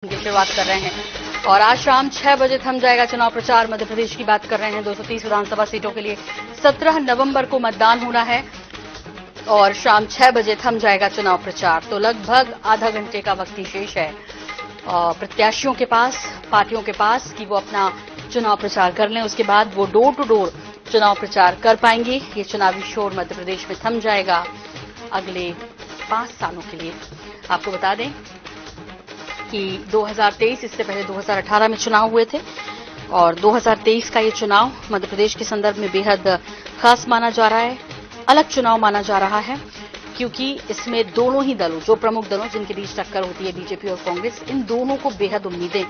की शुरुआत कर रहे हैं और आज शाम 6 बजे थम जाएगा चुनाव प्रचार। मध्य प्रदेश की बात कर रहे हैं। 230 विधानसभा सीटों के लिए 17 नवंबर को मतदान होना है और शाम 6 बजे थम जाएगा चुनाव प्रचार। तो लगभग आधा घंटे का वक्त ही शेष है प्रत्याशियों के पास, पार्टियों के पास कि वो अपना चुनाव प्रचार कर लें। उसके बाद वो डोर टू डोर चुनाव प्रचार कर पाएंगे। ये चुनावी शोर मध्य प्रदेश में थम जाएगा अगले 5 सालों के लिए। आपको बता दें कि 2023 इससे पहले 2018 में चुनाव हुए थे और 2023 का ये चुनाव मध्य प्रदेश के संदर्भ में बेहद खास माना जा रहा है, अलग चुनाव माना जा रहा है, क्योंकि इसमें दोनों ही दलों, जो प्रमुख दलों जिनके बीच टक्कर होती है बीजेपी और कांग्रेस, इन दोनों को बेहद उम्मीदें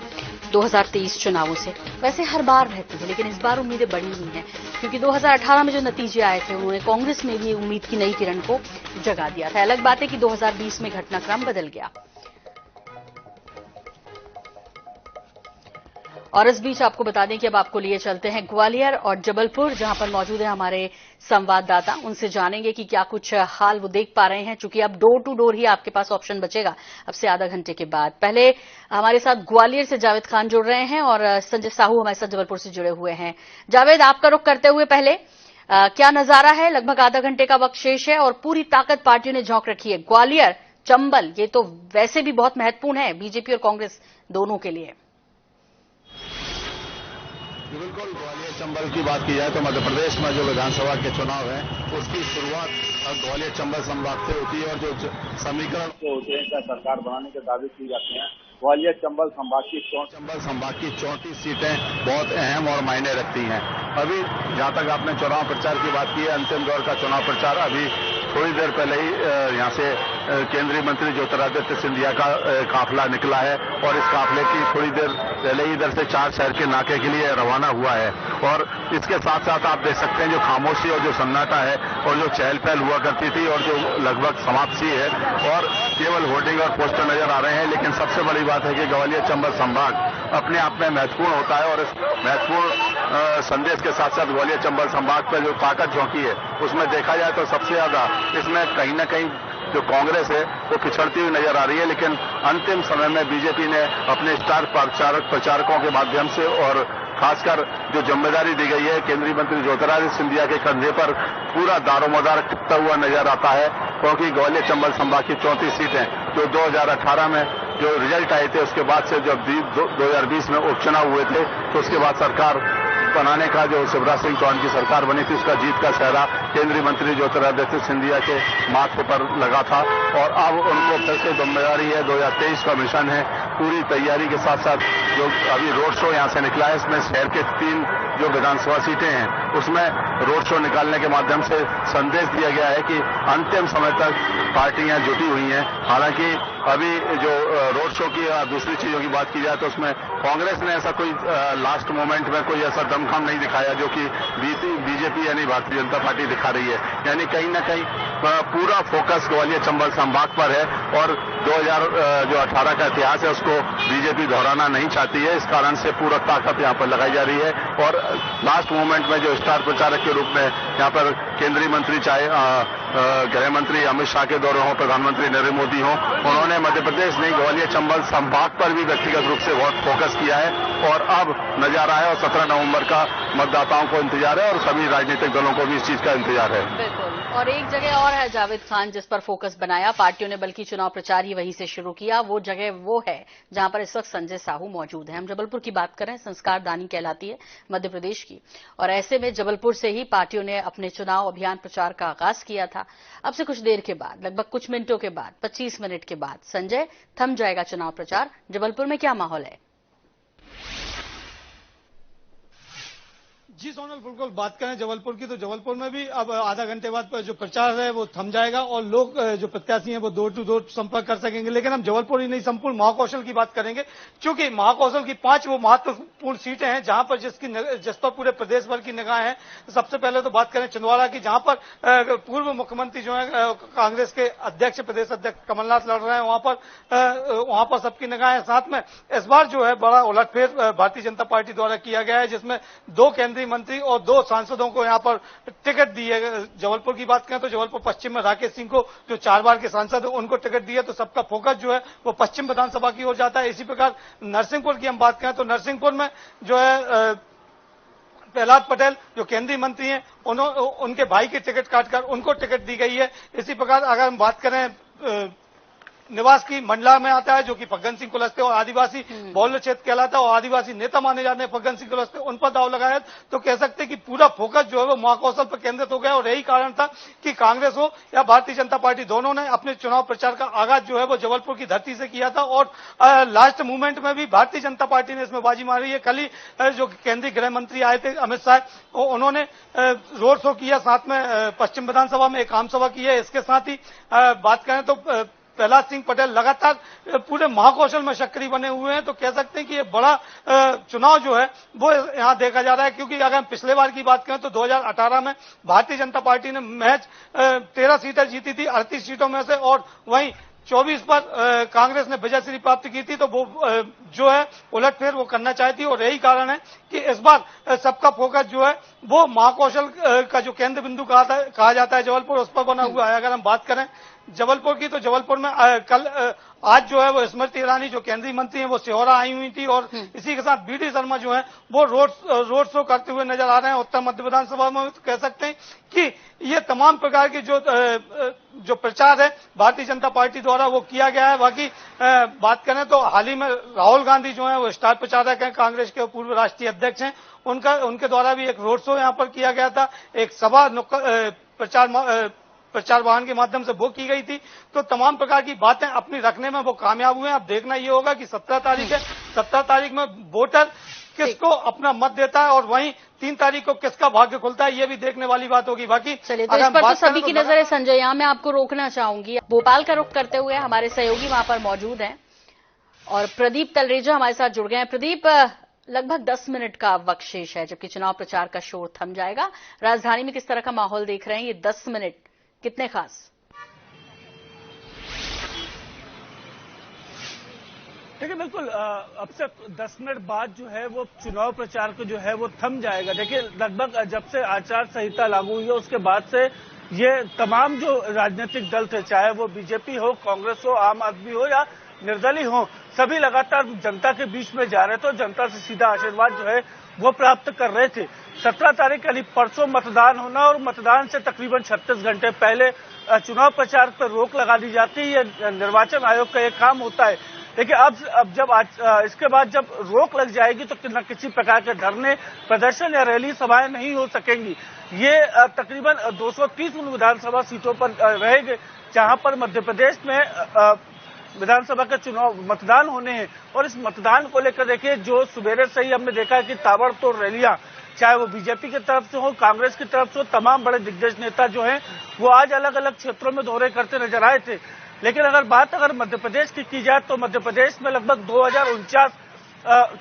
2023 चुनावों से वैसे हर बार रहती है, लेकिन इस बार उम्मीदें बढ़ी हुई हैं क्योंकि 2018 में जो नतीजे आए थे उन्होंने कांग्रेस में भी उम्मीद की नई किरण को जगा दिया था। अलग बात है कि 2020 में घटनाक्रम बदल गया। और इस बीच आपको बता दें कि अब आपको लिए चलते हैं ग्वालियर और जबलपुर, जहां पर मौजूद है हमारे संवाददाता। उनसे जानेंगे कि क्या कुछ हाल वो देख पा रहे हैं, चूंकि अब डोर टू डोर ही आपके पास ऑप्शन बचेगा अब से आधा घंटे के बाद। पहले हमारे साथ ग्वालियर से जावेद खान जुड़ रहे हैं और संजय साहू हमारे साथ जबलपुर से जुड़े हुए हैं। जावेद, आपका रुख करते हुए पहले क्या नजारा है? लगभग आधा घंटे का वक्त शेष है और पूरी ताकत पार्टियों ने झोंक रखी है। ग्वालियर, चंबल, ये तो वैसे भी बहुत महत्वपूर्ण है बीजेपी और कांग्रेस दोनों के लिए। बिल्कुल, ग्वालियर चंबल की बात की जाए तो मध्य प्रदेश में जो विधानसभा के चुनाव है उसकी शुरुआत ग्वालियर चंबल संभाग से होती है और जो समीकरण होते हैं क्या सरकार बनाने के दावे किए जाते हैं। ग्वालियर चंबल संभाग की 34 सीटें बहुत अहम और मायने रखती हैं। अभी जहां तक आपने चुनाव प्रचार की बात की है, अंतिम दौर का चुनाव प्रचार अभी थोड़ी देर पहले ही यहां से केंद्रीय मंत्री ज्योतिरादित्य सिंधिया का काफिला निकला है और इस काफिले की थोड़ी देर पहले ही इधर से 4 शहर के नाके के लिए रवाना हुआ है। और इसके साथ साथ आप देख सकते हैं जो खामोशी और जो सन्नाटा है और जो चहल पहल हुआ करती थी और जो लगभग समाप्त सी है और केवल होर्डिंग और पोस्टर नजर आ रहे हैं। लेकिन सबसे बड़ी बात है कि ग्वालियर चंबल संभाग अपने आप में महत्वपूर्ण होता है और इस महत्वपूर्ण संदेश के साथ साथ ग्वालियर चंबल संभाग पर जो ताकत झोंकी है उसमें देखा जाए तो सबसे ज्यादा इसमें कहीं न कहीं जो कांग्रेस है वो पिछड़ती हुई नजर आ रही है। लेकिन अंतिम समय में बीजेपी ने अपने स्टार प्रचारकों के माध्यम से और खासकर जो जिम्मेदारी दी गई है केंद्रीय मंत्री ज्योतिरादित्य सिंधिया के कंधे पर पूरा दारोमदार करता हुआ नजर आता है, क्योंकि ग्वालियर चंबल संभाग की 34 सीटें जो 2018 में जो रिजल्ट आए थे उसके बाद से जब 2020 में उपचुनाव हुए थे तो उसके बाद सरकार बनाने का जो शिवराज सिंह चौहान की सरकार बनी थी उसका जीत का सेहरा केंद्रीय मंत्री ज्योतिरादित्य सिंधिया के माथे पर लगा था और अब उनको फिर से जिम्मेदारी है। 2023 का मिशन है, पूरी तैयारी के साथ साथ जो अभी रोड शो यहां से निकला है इसमें शहर के 3 जो विधानसभा सीटें हैं उसमें रोड शो निकालने के माध्यम से संदेश दिया गया है कि अंतिम समय तक पार्टियां जुटी हुई हैं। हालांकि अभी जो रोड शो की दूसरी चीजों की बात की जाए तो उसमें कांग्रेस ने ऐसा कोई लास्ट मोमेंट में कोई ऐसा दमखम नहीं दिखाया जो कि बीजेपी यानी भारतीय जनता पार्टी दिखा रही है। यानी कहीं ना कहीं पूरा फोकस ग्वालियर चंबल संभाग पर है और 2018 का इतिहास है उसको बीजेपी दोहराना नहीं चाहती है। इस कारण से पूरा ताकत यहाँ पर लगाई जा रही है और लास्ट मोमेंट में जो स्टार प्रचारक के रूप में यहाँ पर केंद्रीय मंत्री चाहे गृह मंत्री अमित शाह के दौरे हों, प्रधानमंत्री नरेंद्र मोदी हों, उन्होंने मध्य प्रदेश नहीं ग्वालियर चंबल संभाग पर भी व्यक्तिगत रूप से बहुत फोकस किया है और अब नजारा है और 17 नवंबर का मतदाताओं को इंतजार है और सभी राजनीतिक दलों को भी इस चीज का इंतजार है। बिल्कुल। और एक जगह और है जावेद खान जिस पर फोकस बनाया पार्टियों ने, बल्कि चुनाव प्रचार ही वहीं से शुरू किया। वो जगह वो है जहां पर इस वक्त संजय साहू मौजूद हैं। हम जबलपुर की बात करें, संस्कार दानी कहलाती है मध्य प्रदेश की, और ऐसे में जबलपुर से ही पार्टियों ने अपने चुनाव अभियान प्रचार का आगाज किया था। अब से कुछ देर के बाद, लगभग कुछ मिनटों के बाद, 25 मिनट के बाद संजय थम जाएगा चुनाव प्रचार। जबलपुर में क्या माहौल है? जी सोनल, बिल्कुल बात करें जबलपुर की तो जबलपुर में भी अब आधा घंटे बाद जो प्रचार है वो थम जाएगा और लोग जो प्रत्याशी हैं वो डोर टू डोर संपर्क कर सकेंगे। लेकिन हम जबलपुर ही नहीं, संपूर्ण महाकौशल की बात करेंगे, क्योंकि महाकौशल की 5 वो महत्वपूर्ण सीटें हैं जहां पर जिस पर पूरे प्रदेश भर की निगाह है। सबसे पहले तो बात करें छिंदवाड़ा की, जहां पर पूर्व मुख्यमंत्री जो है कांग्रेस के अध्यक्ष, प्रदेश अध्यक्ष कमलनाथ लड़ रहे हैं, वहां पर सबकी निगाह है। साथ में इस बार जो है बड़ा उलटफेर भारतीय जनता पार्टी द्वारा किया गया है, जिसमें 2 केंद्रीय मंत्री और 2 सांसदों को यहाँ पर टिकट दी है। जबलपुर की बात करें तो जबलपुर पश्चिम में राकेश सिंह को, जो 4 बार के सांसद है, उनको टिकट दी है, तो सबका फोकस जो है वो पश्चिम विधानसभा की ओर जाता है। इसी प्रकार नरसिंहपुर की हम बात करें तो नरसिंहपुर में जो है प्रहलाद पटेल जो केंद्रीय मंत्री हैं, उनके भाई की टिकट काटकर उनको टिकट दी गई है। इसी प्रकार अगर हम बात करें निवास की, मंडला में आता है जो कि फग्गन सिंह कुलस्ते और आदिवासी बहुल्य क्षेत्र कहलाता है और आदिवासी नेता माने जाते हैं फग्गन सिंह कुलस्ते, उन पर दाव लगाया, तो कह सकते हैं कि पूरा फोकस जो है वो महाकौशल पर केंद्रित हो गया। और यही कारण था कि कांग्रेस हो या भारतीय जनता पार्टी, दोनों ने अपने चुनाव प्रचार का आगाज जो है वो जबलपुर की धरती से किया था और लास्ट मूवमेंट में भी भारतीय जनता पार्टी ने इसमें बाजी मारी है। कल ही जो केंद्रीय गृह मंत्री आए थे अमित शाह, उन्होंने रोड शो किया, साथ में पश्चिम विधानसभा में एक आम सभा की है। इसके साथ ही बात करें तो प्रहलाद सिंह पटेल लगातार पूरे महाकौशल में सक्रिय बने हुए हैं, तो कह सकते हैं कि ये बड़ा चुनाव जो है वो यहां देखा जा रहा है। क्योंकि अगर हम पिछले बार की बात करें तो 2018 में भारतीय जनता पार्टी ने महज 13 सीटें जीती थी 38 सीटों में से, और वहीं 24 पर कांग्रेस ने विजय श्री प्राप्त की थी, तो वो जो है उलटफेर वो करना चाहती है। और यही कारण है कि इस बार सबका फोकस जो है वो महाकौशल का जो केंद्र बिंदु कहा जाता है जबलपुर, उस पर बना हुआ है। अगर हम बात करें जबलपुर की, तो जबलपुर में आज जो है वो स्मृति ईरानी जो केंद्रीय मंत्री हैं वो सिहोरा आई हुई थी, और इसी के साथ बीडी शर्मा जो है वो रोड शो करते हुए नजर आ रहे हैं उत्तर मध्य विधानसभा में। तो कह सकते हैं कि ये तमाम प्रकार की जो प्रचार है भारतीय जनता पार्टी द्वारा वो किया गया है। बाकी बात करें तो हाल ही में राहुल गांधी जो है वो स्टार प्रचारक हैं, कांग्रेस के पूर्व राष्ट्रीय अध्यक्ष हैं, उनके द्वारा भी एक रोड शो यहाँ पर किया गया था, एक सभा प्रचार वाहन के माध्यम से वो की गई थी। तो तमाम प्रकार की बातें अपनी रखने में वो कामयाब हुए हैं। अब देखना ये होगा कि 17 तारीख है, 17 तारीख में वोटर किसको अपना मत देता है और वहीं 3 तारीख को किसका भाग्य खुलता है, ये भी देखने वाली बात होगी। बाकी चलिए, तो इस पर तो सभी की नजर है। संजय, यहाँ मैं आपको रोकना चाहूंगी, भोपाल का रुख करते हुए हमारे सहयोगी वहां पर मौजूद हैं और प्रदीप तलरेजा हमारे साथ जुड़ गए हैं। प्रदीप, लगभग 10 मिनट का वक्त शेष है जबकि चुनाव प्रचार का शोर थम जाएगा। राजधानी में किस तरह का माहौल देख रहे हैं? ये 10 मिनट कितने खास? देखिए, बिल्कुल अब से 10 मिनट बाद जो है वो चुनाव प्रचार को जो है वो थम जाएगा। देखिए, लगभग जब से आचार संहिता लागू हुई है उसके बाद से ये तमाम जो राजनीतिक दल थे, चाहे वो बीजेपी हो, कांग्रेस हो, आम आदमी हो या निर्दलीय हो, सभी लगातार जनता के बीच में जा रहे थे, जनता से सीधा आशीर्वाद जो है वो प्राप्त कर रहे थे। 17 तारीख यानी परसों मतदान होना और मतदान से तकरीबन 36 घंटे पहले चुनाव प्रचार पर रोक लगा दी जाती है। ये निर्वाचन आयोग का एक काम होता है। देखिए, अब जब इसके बाद जब रोक लग जाएगी तो किसी प्रकार के धरने, प्रदर्शन या रैली सभाएं नहीं हो सकेंगी। ये तकरीबन 230 विधानसभा सीटों पर रहेंगे जहां पर मध्य प्रदेश में विधानसभा के चुनाव मतदान होने हैं। और इस मतदान को लेकर देखिए, जो सुबेरे से ही हमने देखा है कि ताबड़तोड़ रैलियां, चाहे वो बीजेपी की तरफ से हो, कांग्रेस की तरफ से हो, तमाम बड़े दिग्गज नेता जो हैं वो आज अलग अलग क्षेत्रों में दौरे करते नजर आए थे। लेकिन अगर मध्य प्रदेश की जाए तो मध्य प्रदेश में लगभग 2049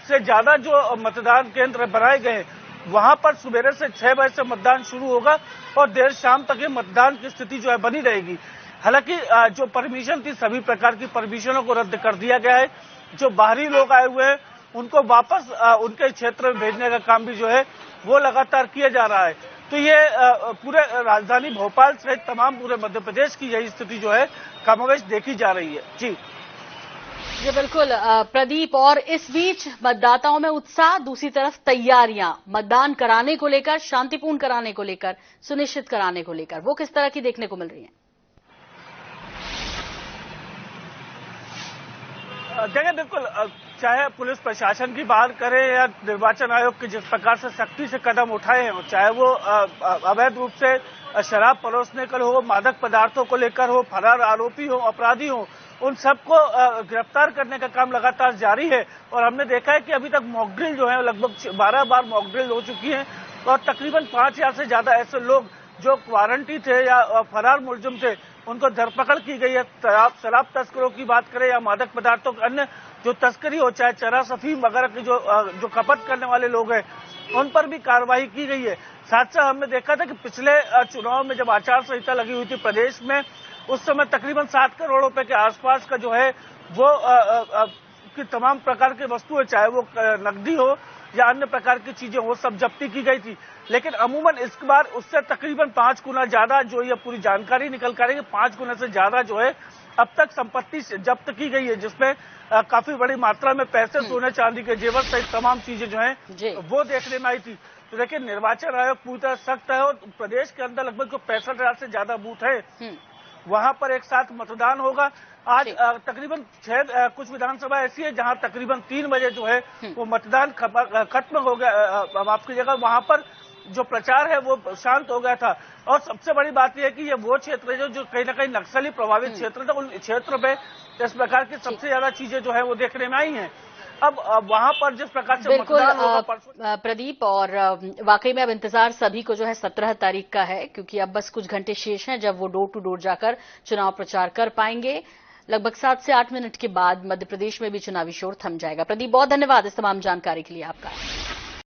से ज्यादा जो मतदान केंद्र बनाए गए, वहां पर सुबेरे से 6 बजे से मतदान शुरू होगा और देर शाम तक ये मतदान की स्थिति जो है बनी रहेगी। हालांकि जो परमिशन थी, सभी प्रकार की परमिशनों को रद्द कर दिया गया है। जो बाहरी लोग आए हुए हैं उनको वापस उनके क्षेत्र में भेजने का काम भी जो है वो लगातार किया जा रहा है। तो ये पूरे राजधानी भोपाल सहित तमाम पूरे मध्य प्रदेश की यही स्थिति जो है कमोवेश देखी जा रही है। जी बिल्कुल प्रदीप, और इस बीच मतदाताओं में उत्साह, दूसरी तरफ तैयारियां मतदान कराने को लेकर, शांतिपूर्ण कराने को लेकर, सुनिश्चित कराने को लेकर, वो किस तरह की देखने को मिल रही है? देखिए, बिल्कुल चाहे पुलिस प्रशासन की बात करें या निर्वाचन आयोग के जिस प्रकार से सख्ती से कदम उठाए हैं, चाहे वो अवैध रूप से शराब परोसने का हो, मादक पदार्थों को लेकर हो, फरार आरोपी हो, अपराधी हो, उन सबको गिरफ्तार करने का काम लगातार जारी है। और हमने देखा है कि अभी तक मॉकड्रिल जो है लगभग 12 बार मॉकड्रिल हो चुकी है और तकरीबन 5000 से ज्यादा ऐसे लोग जो क्वारंटी थे या फरार मुलजिम थे उनको धरपकड़ की गई है। शराब तस्करों की बात करें या मादक पदार्थों की अन्य जो तस्करी हो, चाहे चरस अफीम वगैरह की जो खपत करने वाले लोग हैं, उन पर भी कार्रवाई की गई है। साथ साथ हमने देखा था कि पिछले चुनाव में जब आचार संहिता लगी हुई थी प्रदेश में, उस समय तकरीबन 7 करोड़ रुपए के आसपास का जो है वो उसकी तमाम प्रकार की वस्तुएं, चाहे वो नकदी हो या अन्य प्रकार की चीजें हो, सब जब्ती की गई थी। लेकिन अमूमन इस बार उससे तकरीबन 5 गुना ज्यादा जो ये पूरी जानकारी निकल कर आई है, 5 गुना से ज्यादा जो है अब तक संपत्ति जब्त की गई है, जिसमें काफी बड़ी मात्रा में पैसे, सोने चांदी के जेवर सहित तमाम चीजें जो है वो देखने में आई थी। तो देखिए, निर्वाचन आयोग पूरी तरह सख्त है और प्रदेश के अंदर लगभग जो 65,000 से ज्यादा बूथ है वहां पर एक साथ मतदान होगा। आज तकरीबन 6 कुछ विधानसभा ऐसी है जहां तकरीबन 3 बजे जो है वो मतदान खत्म हो गया, माफ कीजिएगा, वहां पर जो प्रचार है वो शांत हो गया था। और सबसे बड़ी बात यह है कि ये वो क्षेत्र है जो कहीं ना कहीं नक्सली प्रभावित क्षेत्र था, उन क्षेत्र पे इस प्रकार की सबसे ज्यादा चीजें जो है वो देखने में आई हैं। अब वहां पर जिस प्रकार से बिल्कुल मतदान प्रदीप, और वाकई में अब इंतजार सभी को जो है 17 तारीख का है, क्योंकि अब बस कुछ घंटे शेष हैं जब वो डोर टू डोर जाकर चुनाव प्रचार कर पाएंगे। लगभग 7 से 8 मिनट के बाद मध्य प्रदेश में भी चुनावी शोर थम जाएगा। प्रदीप, बहुत धन्यवाद इस तमाम जानकारी के लिए आपका।